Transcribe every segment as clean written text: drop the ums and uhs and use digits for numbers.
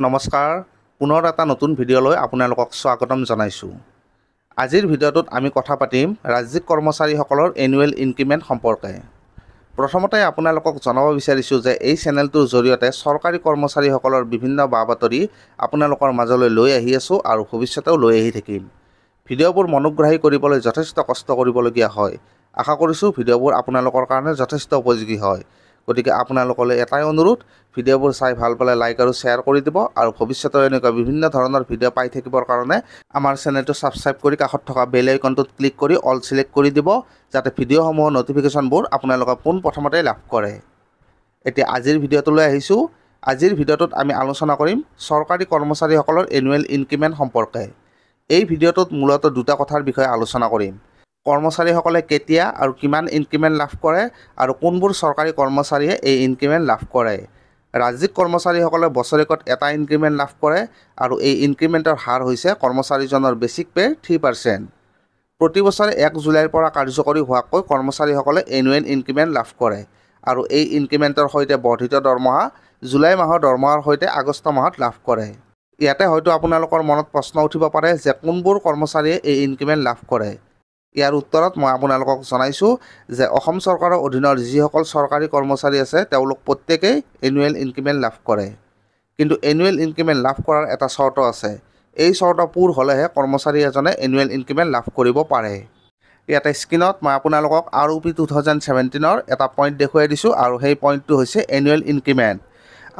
নমস্কাৰ পুনৰ এটা নতুন ভিডিঅ'লৈ আপোনালোকক স্বাগতম জনাইছোঁ। আজিৰ ভিডিঅ'টোত আমি কথা পাতিম ৰাজ্যিক কৰ্মচাৰীসকলৰ এনুৱেল ইনক্ৰিমেণ্ট সম্পৰ্কে। প্ৰথমতে আপোনালোকক জনাব বিচাৰিছোঁ যে এই চেনেলটোৰ জৰিয়তে চৰকাৰী কৰ্মচাৰীসকলৰ বিভিন্ন বা-বাতৰি আপোনালোকৰ মাজলৈ লৈ আহি আছোঁ আৰু ভৱিষ্যতেও লৈ আহি থাকিম। ভিডিঅ'বোৰ মনোগ্ৰাহী কৰিবলৈ যথেষ্ট কষ্ট কৰিবলগীয়া হয়। আশা কৰিছোঁ ভিডিঅ'বোৰ আপোনালোকৰ কাৰণে যথেষ্ট উপযোগী হয়। গতিকে আপোনালোকলৈ এটাই অনুৰোধ, ভিডিঅ'বোৰ চাই ভাল পালে লাইক আৰু শ্বেয়াৰ কৰি দিব আৰু ভৱিষ্যতে এনেকুৱা বিভিন্ন ধৰণৰ ভিডিঅ' পাই থাকিবৰ কাৰণে আমাৰ চেনেলটো ছাবস্ক্ৰাইব কৰি কাষত থকা বেল আইকনটোত ক্লিক কৰি অল ছিলেক্ট কৰি দিব, যাতে ভিডিঅ'সমূহৰ ন'টিফিকেশ্যনবোৰ আপোনালোকে পোনপ্ৰথমতে লাভ কৰে। এতিয়া আজিৰ ভিডিঅ'টোলৈ আহিছোঁ। আজিৰ ভিডিঅ'টোত আমি আলোচনা কৰিম চৰকাৰী কৰ্মচাৰীসকলৰ এনুৱেল ইনক্ৰিমেণ্ট সম্পৰ্কে। এই ভিডিঅ'টোত মূলতঃ দুটা কথাৰ বিষয়ে আলোচনা কৰিম। কৰ্মচাৰীসকলে কেতিয়া আৰু কিমান ইনক্ৰিমেণ্ট লাভ কৰে আৰু কোনবোৰ চৰকাৰী কৰ্মচাৰীয়ে এই ইনক্ৰিমেণ্ট লাভ কৰে। ৰাজ্যিক কৰ্মচাৰীসকলে বছৰেকত এটা ইনক্ৰিমেণ্ট লাভ কৰে আৰু এই ইনক্ৰিমেণ্টৰ হাৰ হৈছে কৰ্মচাৰীজনৰ বেচিক পে' 3%। প্ৰতি বছৰে 1 জুলাইৰ পৰা কাৰ্যকৰী হোৱাকৈ কৰ্মচাৰীসকলে এনুৱেল ইনক্ৰিমেণ্ট লাভ কৰে আৰু এই ইনক্ৰিমেণ্টৰ সৈতে বৰ্ধিত দৰমহা জুলাই মাহৰ দৰমহাৰ সৈতে আগষ্ট মাহত লাভ কৰে। ইয়াতে হয়তো আপোনালোকৰ মনত প্ৰশ্ন উঠিব পাৰে যে কোনবোৰ কৰ্মচাৰীয়ে এই ইনক্ৰিমেণ্ট লাভ কৰে। ইয়াৰ উত্তৰত মই আপোনালোকক জনাইছোঁ যে অসম চৰকাৰৰ অধীনৰ যিসকল চৰকাৰী কৰ্মচাৰী আছে তেওঁলোক প্ৰত্যেকেই এনুৱেল ইনক্ৰিমেণ্ট লাভ কৰে। কিন্তু এনুৱেল ইনক্ৰিমেণ্ট লাভ কৰাৰ এটা চৰ্ত আছে। এই চৰ্ত পূৰ হ'লেহে কৰ্মচাৰী এজনে এনুৱেল ইনক্ৰিমেণ্ট লাভ কৰিব পাৰে। ইয়াতে স্ক্ৰীনত মই আপোনালোকক ROP 2017ৰ এটা পইণ্ট দেখুৱাই দিছোঁ আৰু সেই পইণ্টটো হৈছে এনুৱেল ইনক্ৰিমেণ্ট।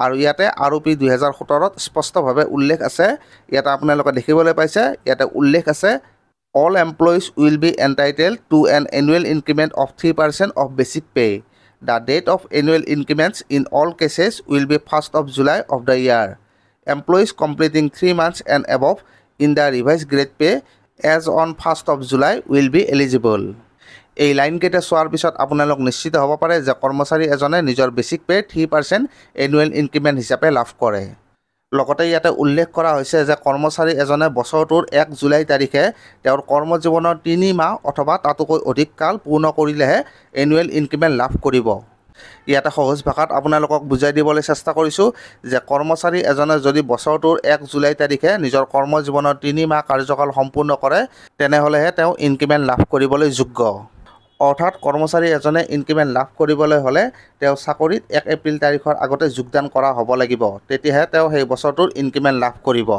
আৰু ইয়াতে ROP 2017ত স্পষ্টভাৱে উল্লেখ আছে। ইয়াতে আপোনালোকে দেখিবলৈ পাইছে, ইয়াতে উল্লেখ আছে all employees will be entitled to an annual increment of 3% of basic pay. The date of annual increments in all cases will be 1st of July of the year. Employees completing 3 months and above in the revised grade pay as on 1st of July will be eligible. এই লাইনকেইটা চোৱাৰ পিছত আপোনালোক নিশ্চিত হ'ব পাৰে যে কৰ্মচাৰী এজনে নিজৰ বেচিক পে' 3% এনুৱেল ইনক্ৰিমেণ্ট হিচাপে লাভ কৰে। লগতে ইয়াতে উল্লেখ কৰা হৈছে যে কৰ্মচাৰী এজনে বছৰটোৰ 1 জুলাই তাৰিখে তেওঁৰ কৰ্মজীৱনৰ 3 মাহ অথবা তাতোকৈ অধিক কাল পূৰ্ণ কৰিলেহে এনুৱেল ইনক্ৰিমেণ্ট লাভ কৰিব। ইয়াতে সহজ ভাষাত আপোনালোকক বুজাই দিবলৈ চেষ্টা কৰিছোঁ যে কৰ্মচাৰী এজনে যদি বছৰটোৰ 1 জুলাই তাৰিখে নিজৰ কৰ্মজীৱনৰ 3 মাহ কাৰ্যকাল সম্পূৰ্ণ কৰে তেনেহ'লেহে তেওঁ ইনক্ৰিমেণ্ট লাভ কৰিবলৈ যোগ্য। অৰ্থাৎ কৰ্মচাৰী এজনে ইনক্ৰিমেণ্ট লাভ কৰিবলৈ হ'লে তেওঁ চাকৰিত 1 এপ্ৰিল তাৰিখৰ আগতে যোগদান কৰা হ'ব লাগিব। তেতিয়াহে তেওঁ সেই বছৰটোৰ ইনক্ৰিমেণ্ট লাভ কৰিব।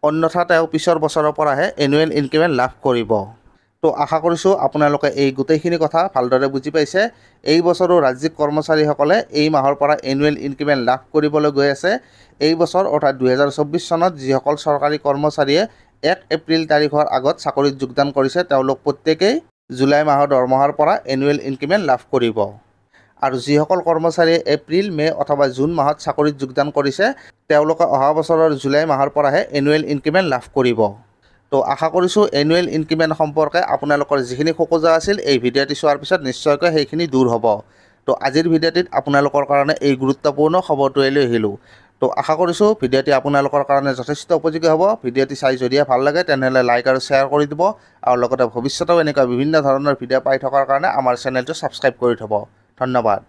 অন্যথা তেওঁ পিছৰ বছৰৰ পৰাহে এনুৱেল ইনক্ৰিমেণ্ট লাভ কৰিব। তো আশা কৰিছোঁ আপোনালোকে এই গোটেইখিনি কথা ভালদৰে বুজি পাইছে। এই বছৰো ৰাজ্যিক কৰ্মচাৰীসকলে এই মাহৰ পৰা এনুৱেল ইনক্ৰিমেণ্ট লাভ কৰিবলৈ গৈ আছে। এই বছৰ অৰ্থাৎ 2024 চনত যিসকল চৰকাৰী কৰ্মচাৰীয়ে 1 এপ্ৰিল তাৰিখৰ আগত চাকৰিত যোগদান কৰিছে তেওঁলোক প্ৰত্যেকেই জুলাই মাহৰ দৰমহাৰ পৰা এনুৱেল ইনক্ৰিমেণ্ট লাভ কৰিব। আৰু যিসকল কৰ্মচাৰীয়ে এপ্ৰিল, মে' অথবা জুন মাহত চাকৰিত যোগদান কৰিছে তেওঁলোকে অহা বছৰৰ জুলাই মাহৰ পৰাহে এনুৱেল ইনক্ৰিমেণ্ট লাভ কৰিব। তো আশা কৰিছোঁ এনুৱেল ইনক্ৰিমেণ্ট সম্পৰ্কে আপোনালোকৰ যিখিনি খোকোজা আছিল এই ভিডিঅ'টি চোৱাৰ পিছত নিশ্চয়কৈ সেইখিনি দূৰ হ'ব। তো আজিৰ ভিডিঅ'টিত আপোনালোকৰ কাৰণে এই গুৰুত্বপূৰ্ণ খবৰটোৱে লৈ আহিলোঁ। তো আশা কৰিছোঁ ভিডিঅ'টি আপোনালোকৰ কাৰণে যথেষ্ট উপযোগী হ'ব। ভিডিঅ'টি চাই যদিহে ভাল লাগে তেনেহ'লে লাইক আৰু শ্বেয়াৰ কৰি দিব আৰু লগতে ভৱিষ্যতেও এনেকুৱা বিভিন্ন ধৰণৰ ভিডিঅ' পাই থকাৰ কাৰণে আমাৰ চেনেলটো ছাবস্ক্ৰাইব কৰি থ'ব। ধন্যবাদ।